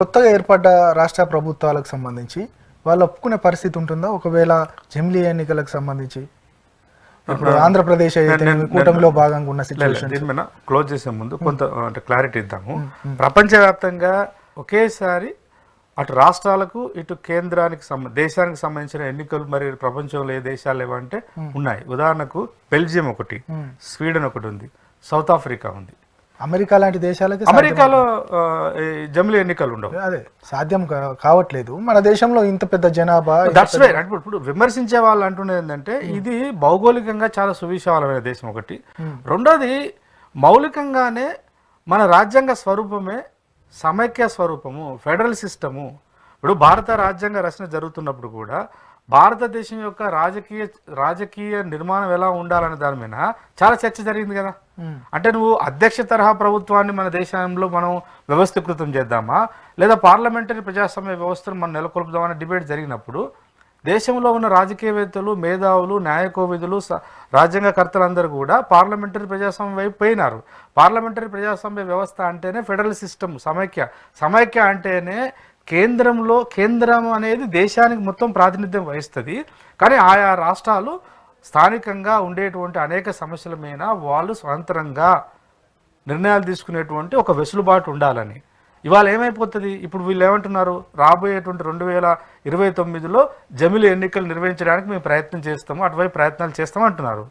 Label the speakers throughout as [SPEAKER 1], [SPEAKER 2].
[SPEAKER 1] కొత్తగా ఏర్పడ్డ రాష్ట్ర ప్రభుత్వాలకు సంబంధించి వాళ్ళు ఒప్పుకునే పరిస్థితి ఉంటుందా? ఒకవేళ జమిలీ ఎన్నికలకు సంబంధించి ఇప్పుడు ఆంధ్రప్రదేశ్ అయితే కూటమిలో భాగంగా ఉన్న సిచ్యువేషన్
[SPEAKER 2] దీని మీద క్లోజ్ చేసే ముందు కొంత అంటే క్లారిటీ ఇద్దాము. ప్రపంచవ్యాప్తంగా ఒకేసారి అటు రాష్ట్రాలకు ఇటు కేంద్రానికి దేశానికి సంబంధించిన ఎన్నికలు మరి ప్రపంచంలో ఏ దేశాలు ఏవంటే ఉన్నాయి. ఉదాహరణకు బెల్జియం ఒకటి, స్వీడన్ ఒకటి ఉంది, సౌత్ ఆఫ్రికా ఉంది.
[SPEAKER 1] అమెరికా లాంటి దేశాలకి
[SPEAKER 2] అమెరికాలో జమిలీ ఎన్నికలు ఉండవు.
[SPEAKER 1] అదే సాధ్యం కావట్లేదు. మన దేశంలో ఇంత పెద్ద జనాభా
[SPEAKER 2] దట్స్ వై ఇప్పుడు విమర్శించే వాళ్ళు అంటున్నది ఏంటంటే ఇది భౌగోళికంగా చాలా సువిశాలమైన దేశం ఒకటి. రెండోది మౌలికంగానే మన రాజ్యాంగ స్వరూపమే సమైక్య స్వరూపము, ఫెడరల్ సిస్టము. ఇప్పుడు భారత రాజ్యాంగ రచన జరుగుతున్నప్పుడు కూడా భారతదేశం యొక్క రాజకీయ నిర్మాణం ఎలా ఉండాలనే దాని మీద చాలా చర్చ జరిగింది కదా. అంటే నువ్వు అధ్యక్ష తరహా ప్రభుత్వాన్ని మన దేశంలో మనం వ్యవస్థీకృతం చేద్దామా, లేదా పార్లమెంటరీ ప్రజాస్వామ్య వ్యవస్థను మనం నెలకొల్పుదామనే డిబేట్ జరిగినప్పుడు దేశంలో ఉన్న రాజకీయవేత్తలు, మేధావులు, న్యాయకోవిధులు, రాజ్యాంగకర్తలందరూ కూడా పార్లమెంటరీ ప్రజాస్వామ్యం వైపు పోయినారు. పార్లమెంటరీ ప్రజాస్వామ్య వ్యవస్థ అంటేనే ఫెడరల్ సిస్టమ్, సమైక్య అంటేనే కేంద్రం అనేది దేశానికి మొత్తం ప్రాతినిధ్యం వహిస్తుంది. కానీ ఆయా రాష్ట్రాలు స్థానికంగా ఉండేటువంటి అనేక సమస్యల మీద వాళ్ళు స్వతంత్రంగా నిర్ణయాలు తీసుకునేటువంటి ఒక వెసులుబాటు ఉండాలని. ఇవాళ ఏమైపోతుంది, ఇప్పుడు వీళ్ళు ఏమంటున్నారు, రాబోయేటువంటి 2029లో జమిలీ ఎన్నికలు నిర్వహించడానికి మేము ప్రయత్నం చేస్తాము, అటువైపు ప్రయత్నాలు చేస్తాము అంటున్నారు.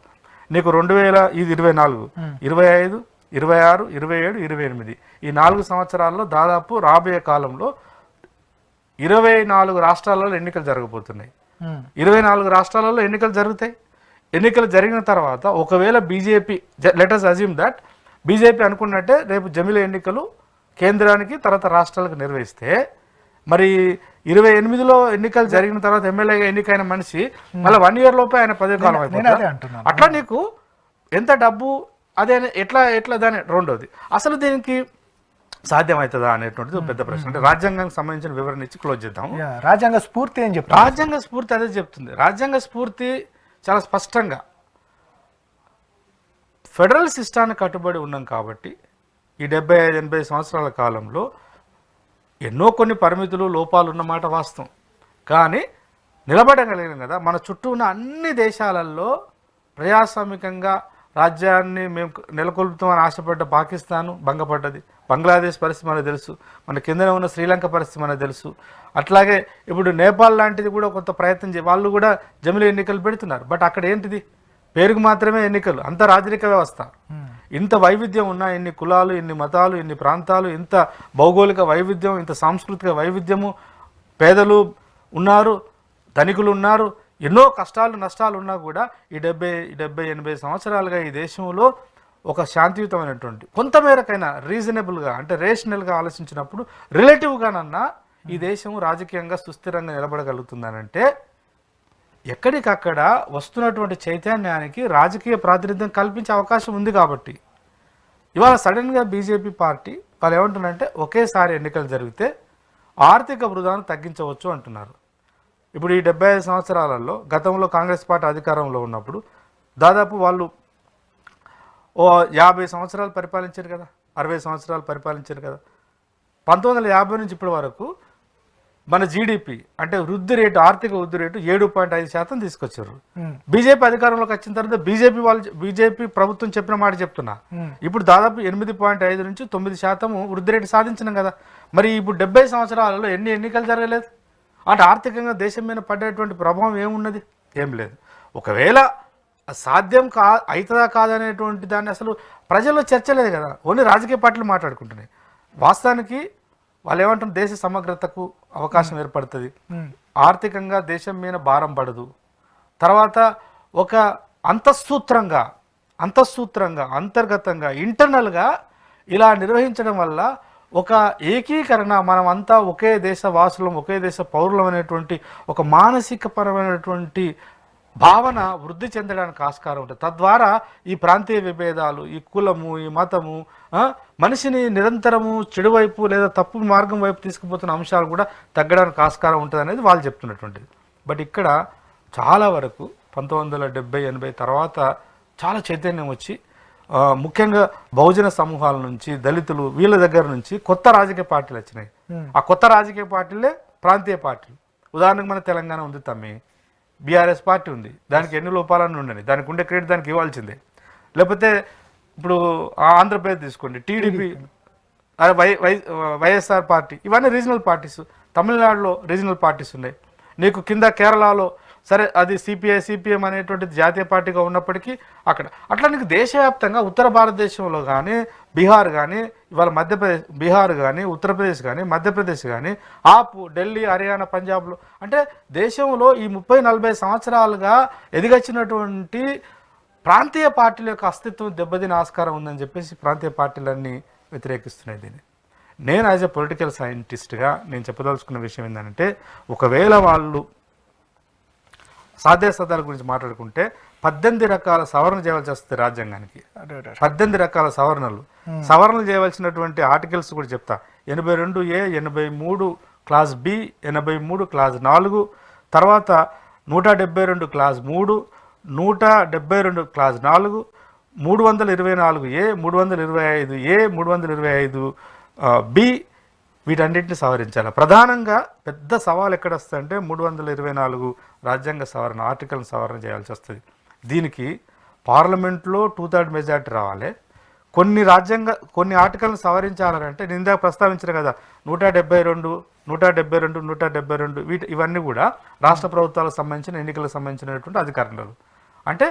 [SPEAKER 2] నీకు 2024, 25, 26, 27, 28 ఈ 4 సంవత్సరాల్లో దాదాపు రాబోయే కాలంలో 24 రాష్ట్రాలలో ఎన్నికలు జరగబోతున్నాయి. 24 రాష్ట్రాలలో ఎన్నికలు జరుగుతాయి. ఎన్నికలు జరిగిన తర్వాత ఒకవేళ BJP, let us assume that BJP అనుకున్నట్టే రేపు జమిలీ ఎన్నికలు కేంద్రానికి తర్వాత రాష్ట్రాలకు నిర్వహిస్తే, మరి 28లో ఎన్నికలు జరిగిన తర్వాత ఎమ్మెల్యేగా ఎన్నికైన మనిషి మళ్ళీ 1 year లోపే ఆయన పదవి కాలం అయిపోతుంది. అట్లా నీకు ఎంత డబ్బు అదే ఎట్లా దాని. రెండోది అసలు దీనికి సాధ్యమవుతుందా అనేటువంటిది పెద్ద ప్రశ్న. అంటే రాజ్యాంగానికి సంబంధించిన వివరణ ఇచ్చి క్లోజ్ చేద్దాం.
[SPEAKER 1] రాజ్యాంగ స్ఫూర్తి ఏం చెప్తారు?
[SPEAKER 2] రాజ్యాంగ స్ఫూర్తి అదే చెప్తుంది. రాజ్యాంగ స్ఫూర్తి చాలా స్పష్టంగా ఫెడరల్ సిస్టానికి కట్టుబడి ఉన్నాం కాబట్టి ఈ 75-80 సంవత్సరాల కాలంలో ఎన్నో కొన్ని పరిమితులు, లోపాలు ఉన్నమాట వాస్తవం. కానీ నిలబడగలిగినాం కదా. మన చుట్టూ ఉన్న అన్ని దేశాలలో ప్రజాస్వామికంగా రాజ్యాన్ని మేము నెలకొల్పుతామని ఆశపడ్డ పాకిస్తాను భంగపడ్డది. బంగ్లాదేశ్ పరిస్థితి మనకు తెలుసు. మన కింద ఉన్న శ్రీలంక పరిస్థితి మనకు తెలుసు. అట్లాగే ఇప్పుడు నేపాల్ లాంటిది కూడా కొంత ప్రయత్నం వాళ్ళు కూడా జమిలీ ఎన్నికలు పెడుతున్నారు. బట్ అక్కడ ఏంటిది, పేరుకు మాత్రమే ఎన్నికలు, అంత రాజరిక వ్యవస్థ. ఇంత వైవిధ్యం ఉన్నా, ఇన్ని కులాలు, ఇన్ని మతాలు, ఇన్ని ప్రాంతాలు, ఇంత భౌగోళిక వైవిధ్యం, ఇంత సాంస్కృతిక వైవిధ్యము, పేదలు ఉన్నారు, ధనికులు ఉన్నారు, ఎన్నో కష్టాలు నష్టాలు ఉన్నా కూడా ఈ 70-80 సంవత్సరాలుగా ఈ దేశంలో ఒక శాంతియుతమైనటువంటి కొంతమేరకైనా రీజనబుల్గా అంటే రేషనల్గా ఆలోచించినప్పుడు రిలేటివ్గానన్నా ఈ దేశం రాజకీయంగా సుస్థిరంగా నిలబడగలుగుతుందనంటే ఎక్కడికక్కడ వస్తున్నటువంటి చైతన్యానికి రాజకీయ ప్రాతినిధ్యం కల్పించే అవకాశం ఉంది. కాబట్టి ఇవాళ సడన్గా బీజేపీ పార్టీ వాళ్ళు ఏమంటున్నారంటే ఒకేసారి ఎన్నికలు జరిగితే ఆర్థిక వృధాను తగ్గించవచ్చు అంటున్నారు. ఇప్పుడు ఈ 75 సంవత్సరాలలో గతంలో కాంగ్రెస్ పార్టీ అధికారంలో ఉన్నప్పుడు దాదాపు వాళ్ళు 50 సంవత్సరాలు పరిపాలించారు కదా, 60 సంవత్సరాలు పరిపాలించారు కదా. 1950 నుంచి ఇప్పటి వరకు మన జీడిపి అంటే వృద్ధి రేటు, ఆర్థిక వృద్ధి రేటు 7.5% తీసుకొచ్చారు. బీజేపీ అధికారంలోకి వచ్చిన తర్వాత బీజేపీ ప్రభుత్వం చెప్పిన మాట చెప్తున్నా, ఇప్పుడు దాదాపు 8.5 నుంచి 9% వృద్ధి రేటు సాధించినాం కదా. మరి ఇప్పుడు 70 సంవత్సరాలలో ఎన్ని ఎన్నికలు జరగలేదు అంటే ఆర్థికంగా దేశం మీద పడేటువంటి ప్రభావం ఏమున్నది? ఏం లేదు. ఒకవేళ సాధ్యం అవుతుందా కాదనేటువంటి దాన్ని అసలు ప్రజల్లో చర్చ లేదు కదా, ఓన్లీ రాజకీయ పార్టీలు మాట్లాడుకుంటున్నాయి. వాస్తవానికి వాళ్ళు ఏమంటారు, దేశ సమగ్రతకు అవకాశం ఏర్పడుతుంది, ఆర్థికంగా దేశం మీద భారం పడదు, తర్వాత ఒక అంతఃసూత్రంగా అంతర్గతంగా ఇంటర్నల్గా ఇలా నిర్వహించడం వల్ల ఒక ఏకీకరణ, మనమంతా ఒకే దేశ వాసులం, ఒకే దేశ పౌరులం అనేటువంటి ఒక మానసిక పరమైనటువంటి భావన వృద్ధి చెందడానికి ఆస్కారం ఉంటుంది. తద్వారా ఈ ప్రాంతీయ విభేదాలు, ఈ కులము, ఈ మతము మనిషిని నిరంతరము చెడు వైపు లేదా తప్పు మార్గం వైపు తీసుకుపోతున్న అంశాలు కూడా తగ్గడానికి ఆస్కారం ఉంటుంది అనేది వాళ్ళు చెప్తున్నటువంటిది. బట్ ఇక్కడ చాలా వరకు 1970-80 తర్వాత చాలా చైతన్యం వచ్చి ముఖ్యంగా బహుజన సమూహాల నుంచి దళితులు వీళ్ళ దగ్గర నుంచి కొత్త రాజకీయ పార్టీలు వచ్చినాయి. ఆ కొత్త రాజకీయ పార్టీలే ప్రాంతీయ పార్టీలు. ఉదాహరణకు మన తెలంగాణ ఉంది తమ్మి, బీఆర్ఎస్ పార్టీ ఉంది, దానికి ఎన్ని లోపాలన్నీ ఉండని, దానికి ఉండే క్రెడిట్ దానికి ఇవ్వాల్సిందే. లేకపోతే ఇప్పుడు ఆంధ్రప్రదేశ్ తీసుకోండి, టీడీపీ, వైఎస్ఆర్ పార్టీ, ఇవన్నీ రీజనల్ పార్టీస్. తమిళనాడులో రీజనల్ పార్టీస్ ఉన్నాయి. నీకు కింద కేరళలో సరే అది సిపిఎం అనేటువంటిది జాతీయ పార్టీగా ఉన్నప్పటికీ అక్కడ అట్లా నీకు దేశవ్యాప్తంగా ఉత్తర భారతదేశంలో కానీ బీహార్ కానీ ఇవాళ మధ్యప్రదేశ్, బీహార్ కానీ ఉత్తరప్రదేశ్ కానీ మధ్యప్రదేశ్ కానీ ఢిల్లీ, హర్యానా, పంజాబ్లో అంటే దేశంలో ఈ 30-40 సంవత్సరాలుగా ఎదిగొచ్చినటువంటి ప్రాంతీయ పార్టీల యొక్క అస్తిత్వం దెబ్బతిన ఆస్కారం ఉందని చెప్పేసి ప్రాంతీయ పార్టీలన్నీ వ్యతిరేకిస్తున్నాయి దీన్ని. నేను యాజ్ ఎ పొలిటికల్ సైంటిస్ట్గా నేను చెప్పదలుచుకున్న విషయం ఏంటంటే, ఒకవేళ వాళ్ళు సాధ్యాసాధ్యాల గురించి మాట్లాడుకుంటే 18 రకాల సవరణ చేయవలసి వస్తుంది రాజ్యాంగానికి. 18 రకాల సవరణలు చేయవలసినటువంటి ఆర్టికల్స్ కూడా చెప్తా. 82A, 83 క్లాస్ బి, 83 క్లాస్ 4, తర్వాత 172 class 3, 172 class 4, 324A, 325A, 325B వీటన్నిటిని సవరించాలి. ప్రధానంగా పెద్ద సవాల్ ఎక్కడ వస్తుందంటే 324 రాజ్యాంగ సవరణ ఆర్టికల్ సవరణ చేయాల్సి వస్తుంది. దీనికి పార్లమెంట్లో 2/3 మెజార్టీ రావాలి. కొన్ని ఆర్టికల్ని సవరించాలంటే నేను ఇందాక ప్రస్తావించిన కదా 172, 172 ఇవన్నీ కూడా రాష్ట్ర ప్రభుత్వాలకు సంబంధించిన ఎన్నికలకు సంబంధించినటువంటి అధికారులు. అంటే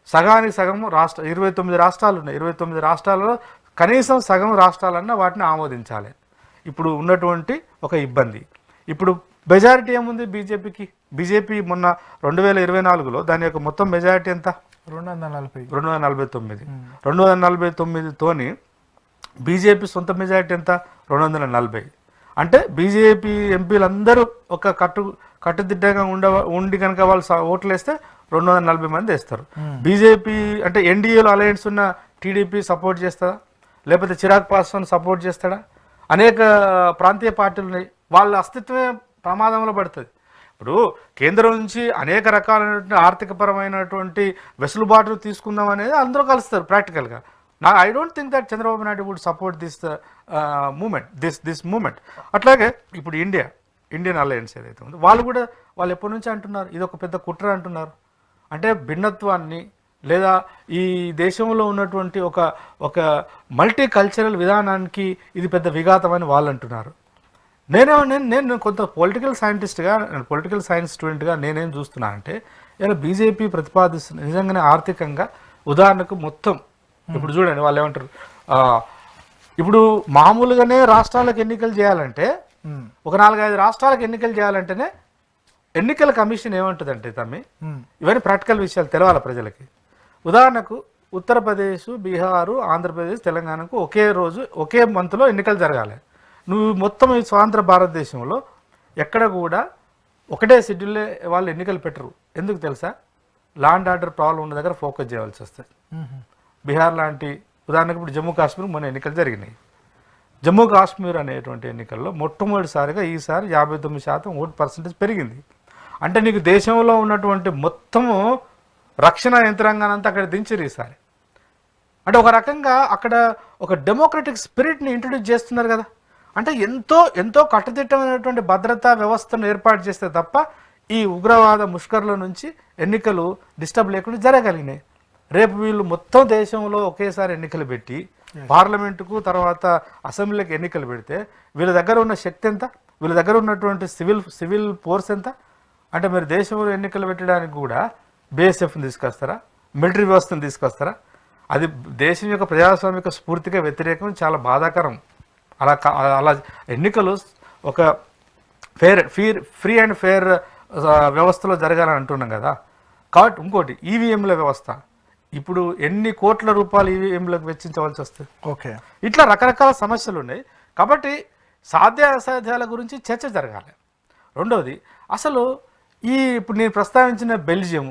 [SPEAKER 2] సగానికి సగం 29 రాష్ట్రాలు ఉన్నాయి. 29 రాష్ట్రాలలో కనీసం సగం రాష్ట్రాలన్నా వాటిని ఆమోదించాలి. ఇప్పుడు ఉన్నటువంటి ఒక ఇబ్బంది. ఇప్పుడు మెజారిటీ ఏముంది బీజేపీకి? బీజేపీ మొన్న 2024లో దాని యొక్క మొత్తం మెజారిటీ ఎంత? 249. 249తోని బీజేపీ సొంత మెజారిటీ ఎంత? 240. అంటే బీజేపీ ఎంపీలందరూ ఒక కట్టుదిట్టంగా ఉండి కనుక వాళ్ళు ఓట్లు వేస్తే 240 మంది వేస్తారు. బీజేపీ అంటే ఎన్డీఏలో అలయన్స్ ఉన్న టీడీపీ సపోర్ట్ చేస్తాడా, లేకపోతే చిరాగ్ పాస్వాన్ సపోర్ట్ చేస్తాడా? అనేక ప్రాంతీయ పార్టీలు ఉన్నాయి, వాళ్ళ అస్తిత్వమే ప్రమాదంలో పడుతుంది. ఇప్పుడు కేంద్రం నుంచి అనేక రకాలైనటువంటి ఆర్థికపరమైనటువంటి వెసులుబాటులు తీసుకుందాం అనేది అందరూ కలుస్తారు ప్రాక్టికల్గా. I don't think that Chandrababu Naidu would support this moment. అట్లాగే ఇప్పుడు ఇండియన్ అలయన్స్ ఏదైతే ఉందో వాళ్ళు ఎప్పటి నుంచి అంటున్నారు ఇది ఒక పెద్ద కుట్ర అంటున్నారు. అంటే భిన్నత్వాన్ని లేదా ఈ దేశంలో ఉన్నటువంటి ఒక మల్టీ కల్చరల్ విధానానికి ఇది పెద్ద విఘాతం అని వాళ్ళు అంటున్నారు. నేను కొంత పొలిటికల్ సైంటిస్ట్గా, పొలిటికల్ సైన్స్ స్టూడెంట్గా నేనేం చూస్తున్నానంటే ఇలా బీజేపీ ప్రతిపాదిస్తున్న నిజంగానే ఆర్థికంగా ఉదాహరణకు మొత్తం ఇప్పుడు చూడండి వాళ్ళు ఏమంటారు, ఇప్పుడు మామూలుగానే రాష్ట్రాలకు ఎన్నికలు చేయాలంటే ఒక 4-5 రాష్ట్రాలకు ఎన్నికలు చేయాలంటేనే ఎన్నికల కమిషన్ ఏమంటుందంటే తమ్మి ఇవన్నీ ప్రాక్టికల్ విషయాలు తెలవాలి ప్రజలకి. ఉదాహరణకు ఉత్తరప్రదేశ్, బీహారు, ఆంధ్రప్రదేశ్, తెలంగాణకు ఒకే రోజు ఒకే మంత్లో ఎన్నికలు జరగాలి. నువ్వు మొత్తం ఈ స్వాతంత్ర భారతదేశంలో ఎక్కడ కూడా ఒకటే షెడ్యూల్లో వాళ్ళు ఎన్నికలు పెట్టరు. ఎందుకు తెలుసా? లా అండ్ ఆర్డర్ ప్రాబ్లం ఉన్న దగ్గర ఫోకస్ చేయాల్సి వస్తుంది. బీహార్ లాంటి ఉదాహరణకు ఇప్పుడు జమ్మూ కాశ్మీర్ మొన్న ఎన్నికలు జరిగినాయి. జమ్మూ కాశ్మీర్ అనేటువంటి ఎన్నికల్లో మొట్టమొదటిసారిగా ఈసారి 59% ఓటు పర్సెంటేజ్ పెరిగింది. అంటే నీకు దేశంలో ఉన్నటువంటి మొత్తము రక్షణ యంత్రాంగానంతా అక్కడ దించారు ఈసారి. అంటే ఒక రకంగా అక్కడ ఒక డెమోక్రటిక్ స్పిరిట్ని ఇంట్రడ్యూస్ చేస్తున్నారు కదా. అంటే ఎంతో కట్టుదిట్టమైనటువంటి భద్రతా వ్యవస్థను ఏర్పాటు చేస్తే తప్ప ఈ ఉగ్రవాద ముష్కర్ల నుంచి ఎన్నికలు డిస్టర్బ్ లేకుండా జరగలిగినాయి. రేపు వీళ్ళు మొత్తం దేశంలో ఒకేసారి ఎన్నికలు పెట్టి పార్లమెంటుకు తర్వాత అసెంబ్లీకి ఎన్నికలు పెడితే వీళ్ళ దగ్గర ఉన్న శక్తి ఎంత, వీళ్ళ దగ్గర ఉన్నటువంటి సివిల్ ఫోర్స్ ఎంత? అంటే మీరు దేశంలో ఎన్నికలు పెట్టడానికి కూడా బీఎస్ఎఫ్ని తీసుకొస్తారా, మిలిటరీ వ్యవస్థను తీసుకొస్తారా? అది దేశం యొక్క ప్రజాస్వామిక స్ఫూర్తిగా వ్యతిరేకం, చాలా బాధాకరం. అలా ఎన్నికలు ఒక ఫ్రీ అండ్ ఫెయిర్ వ్యవస్థలో జరగాలని అంటున్నాం కదా. కాబట్టి ఇంకోటి ఈవీఎంల వ్యవస్థ, ఇప్పుడు ఎన్ని కోట్ల రూపాయలు ఈవీఎంలకు వెచ్చించవలసి వస్తుంది.
[SPEAKER 1] ఓకే,
[SPEAKER 2] ఇట్లా రకరకాల సమస్యలు ఉన్నాయి. కాబట్టి సాధ్యాసాధ్యాల గురించి చర్చ జరగాలి. రెండవది అసలు ఇప్పుడు నేను ప్రస్తావించిన బెల్జియం,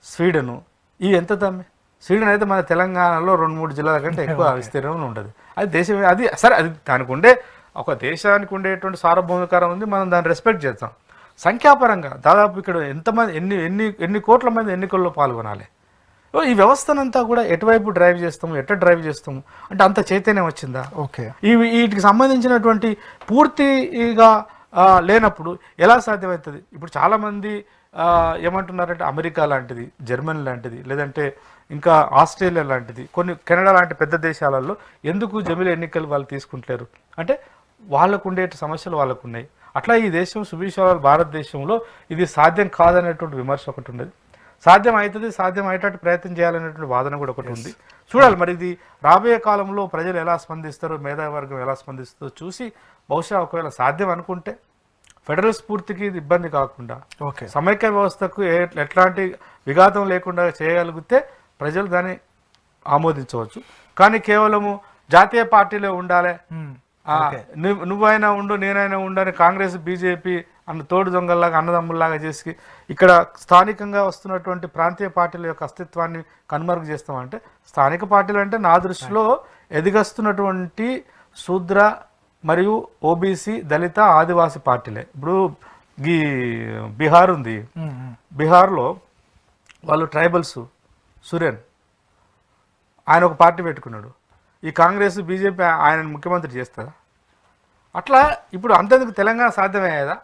[SPEAKER 2] స్వీడను ఇవి ఎంత తమ్మి? స్వీడన్ అయితే మన తెలంగాణలో 2-3 జిల్లాల కంటే ఎక్కువ విస్తీర్ణం ఉంటుంది. అది దేశం, అది సరే, అది దానికి ఉండే ఒక దేశానికి ఉండేటువంటి సార్వభౌమికారం ఉంది, మనం దాన్ని రెస్పెక్ట్ చేస్తాం. సంఖ్యాపరంగా దాదాపు ఇక్కడ ఎంతమంది ఎన్ని కోట్ల మంది ఎన్నికల్లో పాల్గొనాలి? ఈ వ్యవస్థనంతా కూడా ఎటువైపు డ్రైవ్ చేస్తాము, ఎట్లా డ్రైవ్ చేస్తాము అంటే అంత చైతన్యం వచ్చిందా?
[SPEAKER 1] ఓకే,
[SPEAKER 2] వీటికి సంబంధించినటువంటి పూర్తిగా లేనప్పుడు ఎలా సాధ్యమవుతుంది? ఇప్పుడు చాలామంది ఏమంటున్నారంటే అమెరికా లాంటిది, జర్మనీ లాంటిది, లేదంటే ఇంకా ఆస్ట్రేలియా లాంటిది, కొన్ని కెనడా లాంటి పెద్ద దేశాలలో ఎందుకు జమిలీ ఎన్నికలు వాళ్ళు తీసుకుంటలేరు అంటే వాళ్ళకు ఉండే సమస్యలు వాళ్ళకు ఉన్నాయి. అట్లా ఈ దేశం సుభిక్ష భారతదేశంలో ఇది సాధ్యం కాదనేటువంటి విమర్శ ఒకటి ఉండదు. సాధ్యం అవుతుంది, సాధ్యం అయ్యేటట్టు ప్రయత్నం చేయాలనేటువంటి వాదన కూడా ఒకటి ఉంది. చూడాలి మరి ఇది రాబోయే కాలంలో ప్రజలు ఎలా స్పందిస్తారో, మేధావర్గం ఎలా స్పందిస్తుందో చూసి బహుశా ఒకవేళ సాధ్యం అనుకుంటే ఫెడరల్ స్ఫూర్తికి ఇది ఇబ్బంది కాకుండా సమైక్య వ్యవస్థకు ఎట్లాంటి విఘాతం లేకుండా చేయగలిగితే ప్రజలు దాన్ని ఆమోదించవచ్చు. కానీ కేవలము జాతీయ పార్టీలో ఉండాలి, నువ్వైనా ఉండు నేనైనా ఉండని కాంగ్రెస్ బీజేపీ అన్న తోడు దొంగల్లాగా అన్నదమ్ముల్లాగా చేసి ఇక్కడ స్థానికంగా వస్తున్నటువంటి ప్రాంతీయ పార్టీల యొక్క అస్తిత్వాన్ని కనుమరుగు చేస్తామంటే, స్థానిక పార్టీలు అంటే నా దృష్టిలో ఎదిగస్తున్నటువంటి శూద్ర మరియు ఓబీసీ దళిత ఆదివాసీ పార్టీలే. ఇప్పుడు ఈ బీహార్ ఉంది, బీహార్లో వాళ్ళు ట్రైబల్స్, సురేన్ ఆయన ఒక పార్టీ పెట్టుకున్నాడు. ఈ కాంగ్రెస్ బీజేపీ ఆయన ముఖ్యమంత్రి చేస్తారా? అట్లా ఇప్పుడు అంతేందుకు తెలంగాణ సాధ్యమయ్యేదా?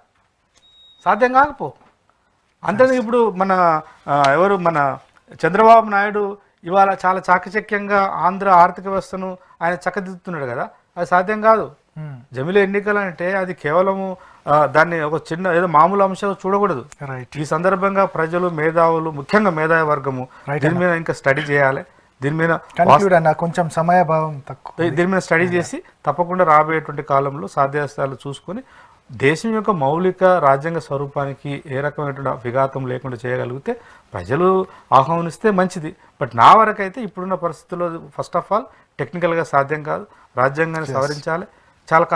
[SPEAKER 2] సాధ్యం కాకపో అంతేందుకు ఇప్పుడు మన చంద్రబాబు నాయుడు ఇవాళ చాలా చాకచక్యంగా ఆంధ్ర ఆర్థిక వ్యవస్థను ఆయన చక్కదిద్దుతున్నాడు కదా, అది సాధ్యం కాదు. జమిలీ ఎన్నికలు అంటే అది కేవలము దాన్ని ఒక చిన్న ఏదో మామూలు అంశం చూడకూడదు. ఈ సందర్భంగా ప్రజలు, మేధావులు, ముఖ్యంగా మేధావి వర్గము దీని మీద ఇంకా స్టడీ చేయాలి. దీని మీద
[SPEAKER 1] కొంచెం సమయభావం తక్కువ,
[SPEAKER 2] దీని మీద స్టడీ చేసి తప్పకుండా రాబోయేటువంటి కాలంలో సాధ్యాస్తాలు చూసుకొని దేశం యొక్క మౌలిక రాజ్యాంగ స్వరూపానికి ఏ రకమైనటువంటి విఘాతం లేకుండా చేయగలిగితే ప్రజలు ఆహ్వానిస్తే మంచిది. బట్ నా వరకైతే ఇప్పుడున్న పరిస్థితుల్లో ఫస్ట్ ఆఫ్ ఆల్ టెక్నికల్గా సాధ్యం కాదు. రాజ్యాంగాన్ని సవరించాలి, చాలా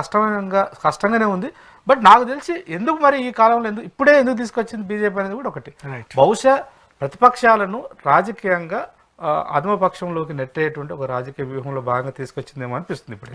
[SPEAKER 2] కష్టంగానే ఉంది. బట్ నాకు తెలిసి ఎందుకు మరి ఈ కాలంలో ఇప్పుడే ఎందుకు తీసుకొచ్చింది బీజేపీ అనేది కూడా ఒకటి. బహుశా ప్రతిపక్షాలను రాజకీయంగా అధమపక్షంలోకి నెట్టేటువంటి ఒక రాజకీయ వ్యూహంలో భాగంగా తీసుకొచ్చిందేమో అనిపిస్తుంది ఇప్పుడు.